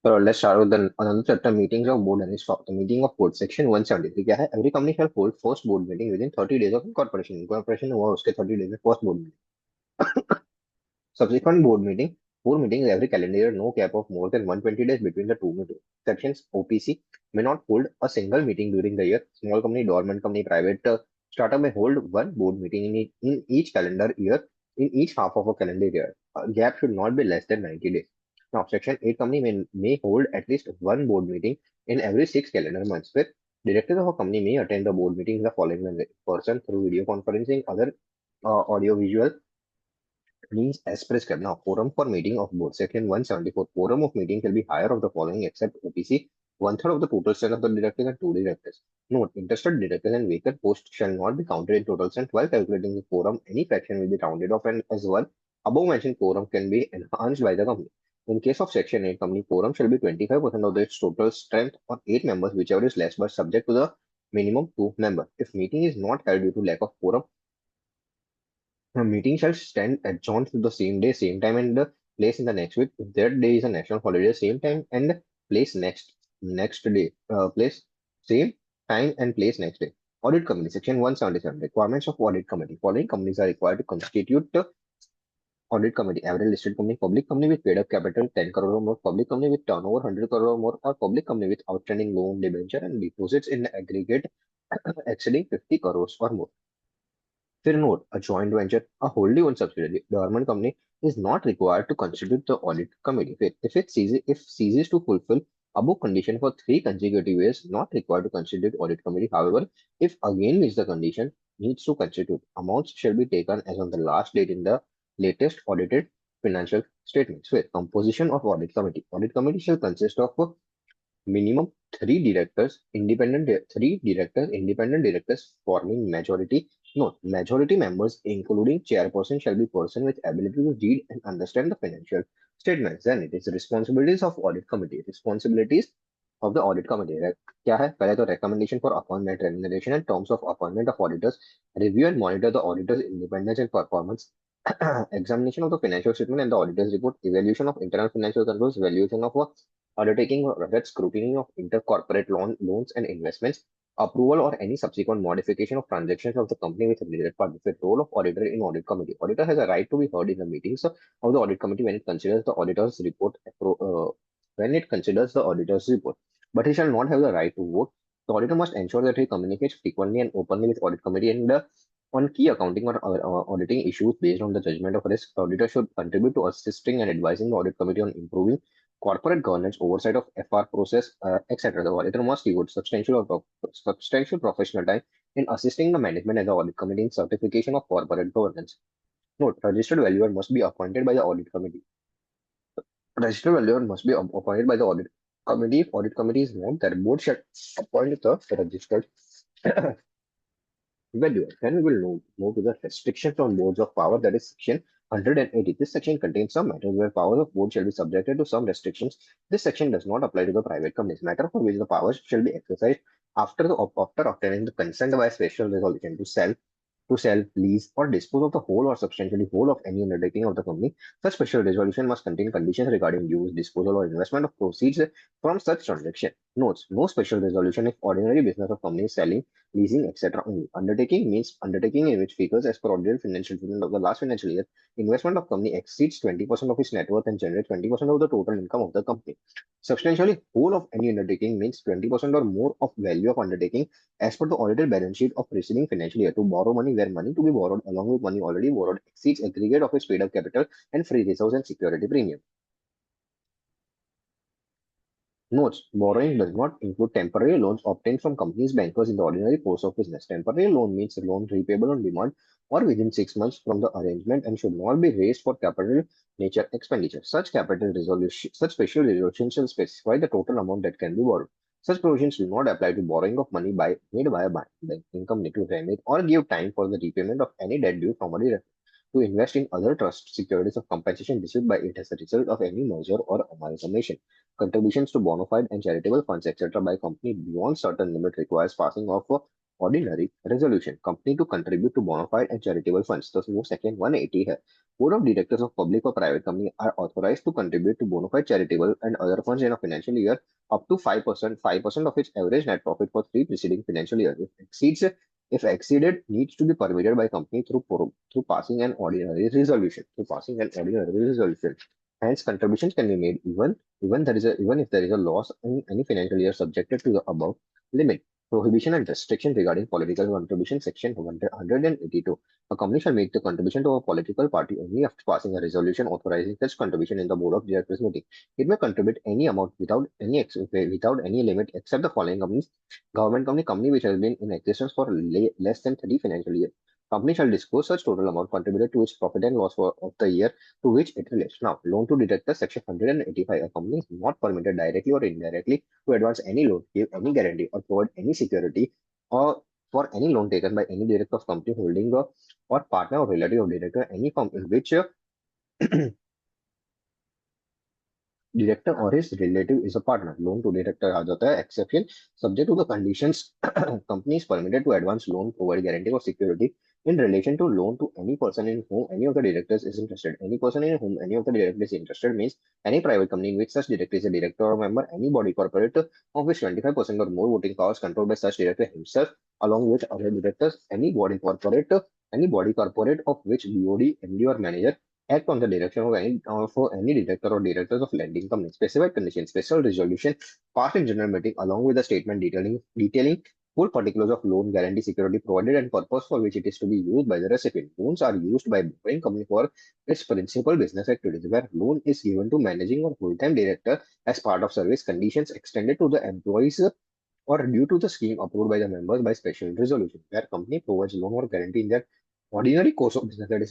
So let's start with another chapter meetings of board and its the meeting of board section 173 क्या है every company shall hold first board meeting within 30 days of incorporation हुआ उसके 30 days में first board meeting subsequent board meetings every calendar year no gap of more than 120 days between the two meetings sections OPC may not hold a single meeting during the year small company dormant company private startup may hold one board meeting in each calendar year in each half of a calendar year gap should not be less than 90 days. Now, Section 8 company may hold at least one board meeting in every 6 calendar months. With directors of a company may attend the board meeting in the following manner: person through video conferencing, other audio-visual means as prescribed. Now, forum for meeting of board. Section 174. Forum of meeting shall be higher of the following except OPC. One third of the total strength of the directors and two directors. Note: interested directors and vacant posts shall not be counted in total strength. While calculating the quorum, any fraction will be rounded off and as one. Above mentioned quorum can be enhanced by the company. In case of Section 8 company, quorum shall be 25% of its total strength or 8 members, whichever is less, but subject to the minimum 2 members. If meeting is not held due to lack of quorum, a meeting shall stand adjourned to the same day, same time, and place in the next week. If that day is a national holiday, same time and place next day. Place same time and place next day. Audit committee, section 177. Requirements of audit committee. Following companies are required to constitute the audit committee: average listed company, public company with paid up capital 10 crore or more, public company with turnover 100 crore or more, or public company with outstanding loan, debenture, and deposits in the aggregate exceeding 50 crores or more. Fair note, a joint venture, a wholly owned subsidiary, government company is not required to constitute the audit committee. If ceases to fulfill above condition for 3 consecutive years, not required to constitute audit committee. However, if again meets the condition, needs to constitute. Amounts shall be taken as on the last date in the latest audited financial statements. Fifth, composition of audit committee. Audit committee shall consist of minimum three directors, independent directors forming majority. No, majority members, including chairperson, shall be person with ability to read and understand the financial statements. Then it is responsibilities of audit committee. Responsibilities of the audit committee. क्या है पहले तो recommendation for appointment, remuneration and terms of appointment of auditors, review and monitor the auditors' independence and performance, examination of the financial statement and the auditor's report, evaluation of internal financial controls, valuation of undertaking that scrutiny of intercorporate loans and investments, approval or any subsequent modification of transactions of the company with related parties. The role of auditor in audit committee. Auditor has a right to be heard in the meetings of the audit committee when it considers the auditor's report. But he shall not have the right to vote. The auditor must ensure that he communicates frequently and openly with audit committee and on key accounting or auditing issues based on the judgment of risk. The auditor should contribute to assisting and advising the audit committee on improving corporate governance, oversight of FR process, etc. The auditor must devote substantial professional time in assisting the management and the audit committee in certification of corporate governance. Note: registered valuer must be appointed by the audit committee. Registered valuer must be appointed by the audit committee. If audit committee is not, their board shall appoint the registered valuer. Then we will move to the restrictions on boards of power, that is section 180. This section contains some matters where powers of board shall be subjected to some restrictions. This section does not apply to the private companies. Matter for which the powers shall be exercised after obtaining the consent by special resolution to sell, lease, or dispose of the whole or substantially whole of any undertaking of the company. Such special resolution must contain conditions regarding use, disposal, or investment of proceeds from such transaction. Notes: no special resolution if ordinary business of company selling, leasing, etc. only. Undertaking means undertaking in which figures as per ordinary financial statement of the last financial year, investment of company exceeds 20% of its net worth and generates 20% of the total income of the company. Substantially whole of any undertaking means 20% or more of value of undertaking as per the audited balance sheet of preceding financial year. To borrow money where money to be borrowed along with money already borrowed exceeds aggregate of its paid up capital and free reserves and security premium. Notes: borrowing does not include temporary loans obtained from companies' bankers in the ordinary course of business. Temporary loan means a loan repayable on demand or within 6 months from the arrangement and should not be raised for capital nature expenditure. Such special resolution shall specify the total amount that can be borrowed. Such provisions do not apply to borrowing of money made by a banking company to remit or give time for the repayment of any debt due from a debtor, to invest in other trust securities of compensation received by it as a result of any merger or amalgamation. Contributions to bona fide and charitable funds, etc., by company beyond certain limit requires passing of ordinary resolution. Company to contribute to bona fide and charitable funds. तो वो section 180 है. Board of directors of public or private company are authorized to contribute to bona fide charitable and other funds in a financial year up to 5% of its average net profit for three preceding financial years. If exceeded, needs to be permitted by company through passing an ordinary resolution. Through passing an ordinary resolution. Hence, contributions can be made even if there is a loss in any financial year subjected to the above limit. Prohibition and restriction regarding political contribution, section 182. A company shall make the contribution to a political party only after passing a resolution authorizing such contribution in the board of directors meeting. It may contribute any amount without any limit except the following companies: government company which has been in existence for less than 30 financial years. Company shall disclose such total amount contributed to its profit and loss of the year to which it relates. Now, loan to directors, section 185. A company is not permitted directly or indirectly to advance any loan, give any guarantee, or provide any security, or for any loan taken by any director of company holding or partner or relative of director, any firm in which director or his relative is a partner. Loan to director आ जाता है exception subject to the conditions. Company is permitted to advance loan, provide guarantee or security in relation to loan to any person in whom any of the directors is interested. Any person in whom any of the directors is interested means any private company in which such director is a director or member, any body corporate of which 25% or more voting powers controlled by such director himself, along with other directors, any body corporate of which BOD, MD or manager act on the direction of any director or directors of lending company. Specified conditions, special resolution passed in general meeting along with a statement detailing full particulars of loan guarantee security provided and purpose for which it is to be used by the recipient. Loans are used by borrowing company for its principal business activities, where loan is given to managing or full-time director as part of service conditions extended to the employees or due to the scheme approved by the members by special resolution, where company provides loan or guarantee in their ordinary course of business, that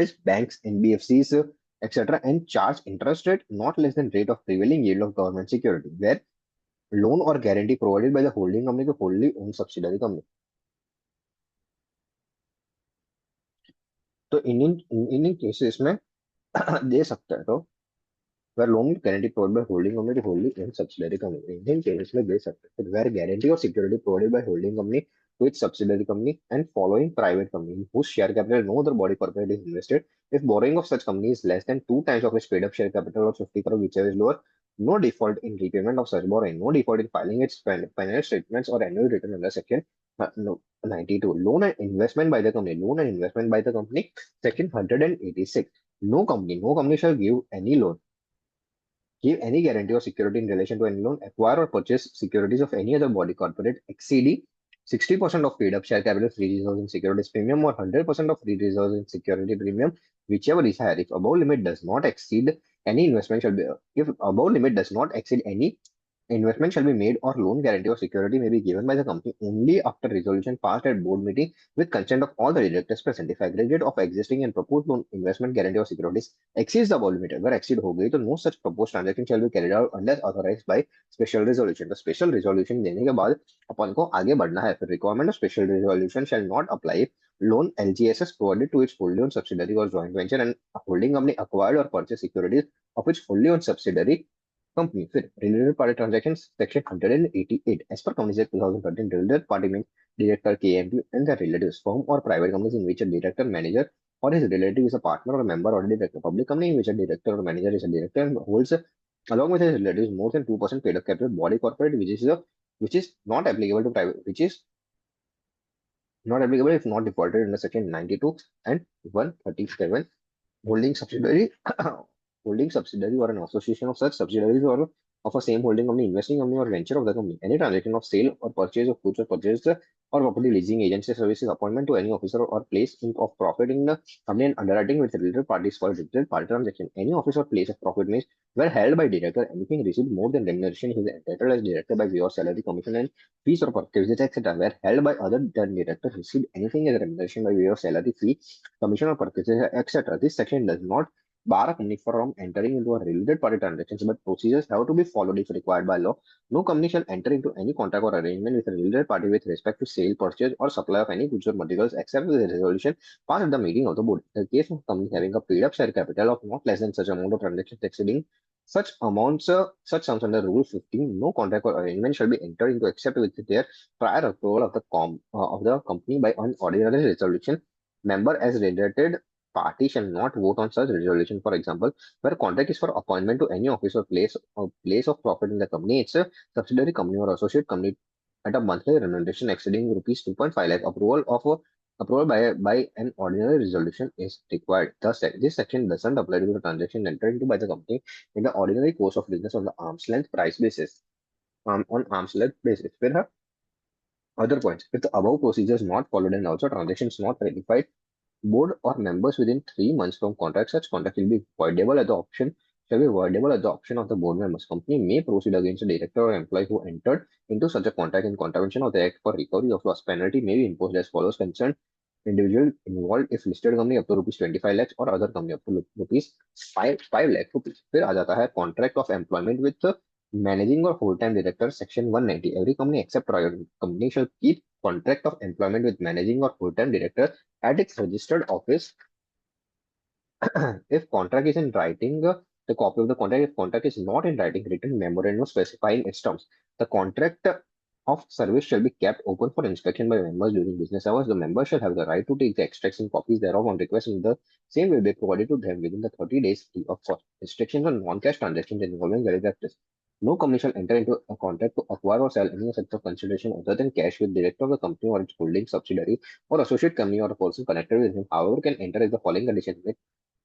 is banks, NBFCs, etc., and charge interest rate not less than rate of prevailing yield of government security, where loan or guarantee provided by the holding company to wholly owned subsidiary company. तो इन cases में दे सकता है तो where loan guarantee provided by holding company to wholly owned subsidiary company. Indian cases में दे सकते हैं where guarantee or security provided by holding company to its subsidiary company and following private company in whose share capital no other body corporate is invested. If borrowing of such company is less than 2 times of its paid up share capital of 50 crore, whichever is lower, no default in repayment of such borrowing, no default in filing its financial statements or annual return under section no, 92. Loan and investment by the company. Loan and investment by the company. Section 186. No company shall give any guarantee or security in relation to any loan, acquire or purchase securities of any other body corporate exceeding 60% of paid up share capital free reserves in securities premium or 100% of free reserves in security premium, whichever is higher. If above limit does not exceed any investment shall be, if above limit does not exceed any investment shall be made or loan guarantee or security may be given by the company only after resolution passed at board meeting with consent of all the directors present. If aggregate of existing and proposed loan, investment guarantee or securities exceeds the above limit, अगर exceed हो गई तो no such proposed transaction shall be carried out unless authorized by special resolution. तो special resolution देने के बाद अपन को आगे बढ़ना है. फिर requirement of special resolution shall not apply if loan LGSS provided to its wholly owned subsidiary or joint venture and holding company acquired or purchased securities of its wholly owned subsidiary company. फिर related party transactions section 188 as per Companies Act 2013. Related party means director, KMP and their relatives. Firm or private companies in which a director, manager or his relative is a partner or a member or a director. Public company in which a director or manager is a director and holds along with his relatives more than 2% paid up capital. Body corporate which is not applicable to private, which is not applicable if not defaulted under section 92 and 137. Holding subsidiary holding subsidiary or an association of such subsidiaries or of a same holding company, investing company or venture of the company. Any transaction of sale or purchase of goods or purchase or property, leasing, agency services, appointment to any officer or place of profit in the company and underwriting with related parties for related party transaction. Any office or place of profit means where held by director, anything received more than remuneration he is entitled as director by way of salary, commission and fees or perquisites, etc. Where held by other than director received anything as remuneration by way of salary, fee, commission or perquisites, etc. This section does not bar a company from entering into a related party transactions, but procedures have to be followed if required by law. No company shall enter into any contract or arrangement with a related party with respect to sale, purchase, or supply of any goods or materials except with a resolution passed at the meeting of the board. In the case of company having a paid up share capital of not less than such amount of transactions exceeding Such sums under Rule 15, no contract or arrangement shall be entered into except with their prior approval of the company by an ordinary resolution. Member as related party shall not vote on such resolution. For example, where a contract is for appointment to any office or place of profit in the company, it's a subsidiary company or associate company at a monthly remuneration exceeding rupees 2.5 lakh. Approval by an ordinary resolution is required. Thus, this section doesn't apply to the transaction entered into by the company in the ordinary course of business on the arm's length price basis. On arm's length basis. There are other points. If the above procedure is not followed and also transactions not ratified, board or members within 3 months from contract, such contract will be voidable at the option shall be voidable at the option of the board members. Company may proceed against a director or employee who entered into such a contract in contravention of the act for recovery of loss. Penalty may be imposed as follows: concerned individual involved if listed company up to rupees 25 lakhs or other company up to rupees 5 lakh rupees. फिर आ जाता है contract of employment with managing or full-time director, section 190. Every company except private company shall keep contract of employment with managing or full-time director at its registered office. If contract is in writing, the copy of the contract. If contract is not in writing, written memorandum specifying its terms. The contract of service shall be kept open for inspection by members during business hours. The members shall have the right to take the extracts and copies thereof on request, and the same will be provided to them within the 30 days free of cost. Restrictions on non-cash transactions involving value practice. No company shall enter into a contract to acquire or sell any such of consideration other than cash with director of the company or its holding subsidiary or associate company or a person connected with him. However, can enter if the following conditions met.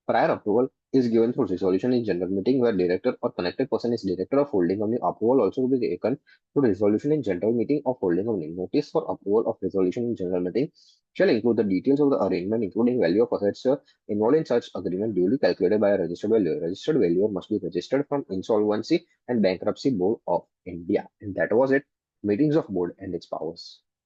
Prior approval is given through resolution in general meeting where director or connected person is director of holding company. Approval also will be taken through resolution in general meeting of holding company. Notice for approval of resolution in general meeting shall include the details of the arrangement, including value of assets involved in such agreement duly calculated by a registered valuer. Registered valuer must be registered from Insolvency and Bankruptcy Board of India. And that was it. Meetings of board and its powers.